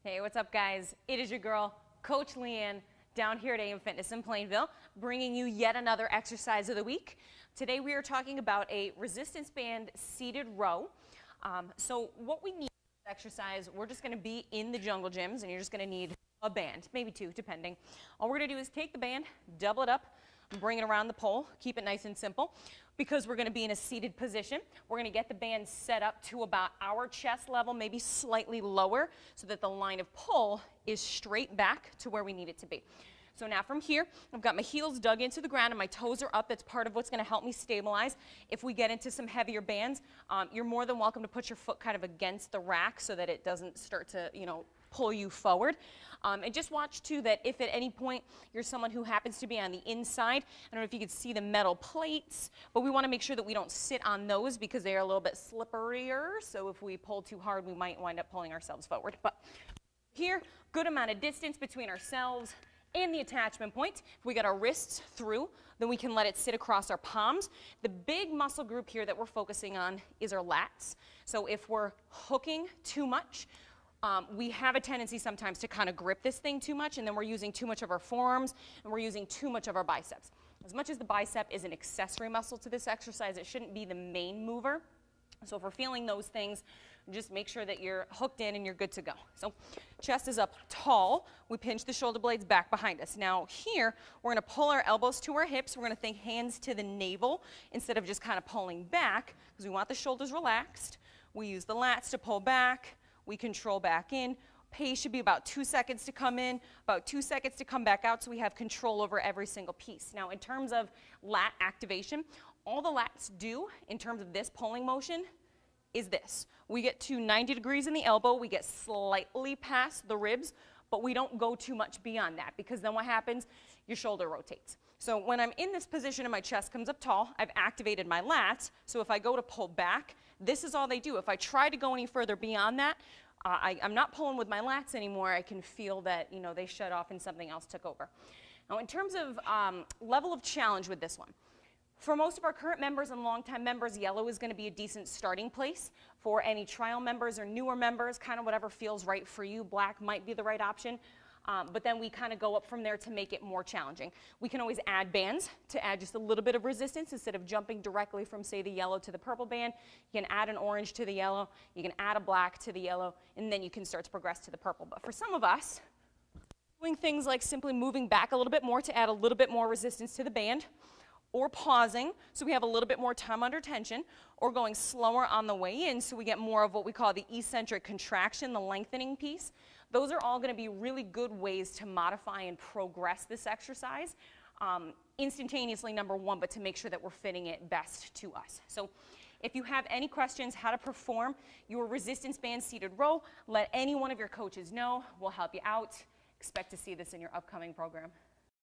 Hey, what's up, guys? It is your girl, Coach LeighAnn, down here at AM Fitness in Plainville, bringing you yet another exercise of the week. Today we are talking about a resistance band seated row. So what we need for this exercise, we're just going to be in the jungle gyms, and you're just going to need a band, maybe two, depending. All we're going to do is take the band, double it up, bring it around the pole, keep it nice and simple. Because we're going to be in a seated position, we're going to get the band set up to about our chest level, maybe slightly lower, so that the line of pull is straight back to where we need it to be. So now from here, I've got my heels dug into the ground and my toes are up. That's part of what's going to help me stabilize. If we get into some heavier bands, you're more than welcome to put your foot kind of against the rack so that it doesn't start to, pull you forward. And just watch too that if at any point you're someone who happens to be on the inside, I don't know if you can see the metal plates, but we want to make sure that we don't sit on those because they are a little bit slipperier. So if we pull too hard, we might wind up pulling ourselves forward. But here, good amount of distance between ourselves and the attachment point. If we got our wrists through, then we can let it sit across our palms. The big muscle group here that we're focusing on is our lats. So if we're hooking too much, we have a tendency sometimes to kind of grip this thing too much, and then we're using too much of our forearms, and we're using too much of our biceps. As much as the bicep is an accessory muscle to this exercise, it shouldn't be the main mover. So if we're feeling those things, just make sure that you're hooked in and you're good to go. So chest is up tall. We pinch the shoulder blades back behind us. Now here, we're going to pull our elbows to our hips. We're going to think hands to the navel instead of just kind of pulling back because we want the shoulders relaxed. We use the lats to pull back. We control back in. Pace should be about 2 seconds to come in, about 2 seconds to come back out, so we have control over every single piece. Now, in terms of lat activation, all the lats do in terms of this pulling motion is this. We get to 90 degrees in the elbow, we get slightly past the ribs, but we don't go too much beyond that because then what happens? Your shoulder rotates. So when I'm in this position and my chest comes up tall, I've activated my lats, so if I go to pull back, this is all they do. If I try to go any further beyond that, I'm not pulling with my lats anymore. I can feel that, they shut off and something else took over. Now, in terms of level of challenge with this one, for most of our current members and longtime members, yellow is going to be a decent starting place. For any trial members or newer members, kind of whatever feels right for you, black might be the right option. But then we kind of go up from there to make it more challenging. We can always add bands to add just a little bit of resistance instead of jumping directly from, say, the yellow to the purple band. You can add an orange to the yellow, you can add a black to the yellow, and then you can start to progress to the purple. But for some of us, doing things like simply moving back a little bit more to add a little bit more resistance to the band, or pausing so we have a little bit more time under tension, or going slower on the way in so we get more of what we call the eccentric contraction, the lengthening piece. Those are all going to be really good ways to modify and progress this exercise instantaneously, number one, but to make sure that we're fitting it best to us. So if you have any questions how to perform your resistance band seated row, let any one of your coaches know. We'll help you out. Expect to see this in your upcoming program.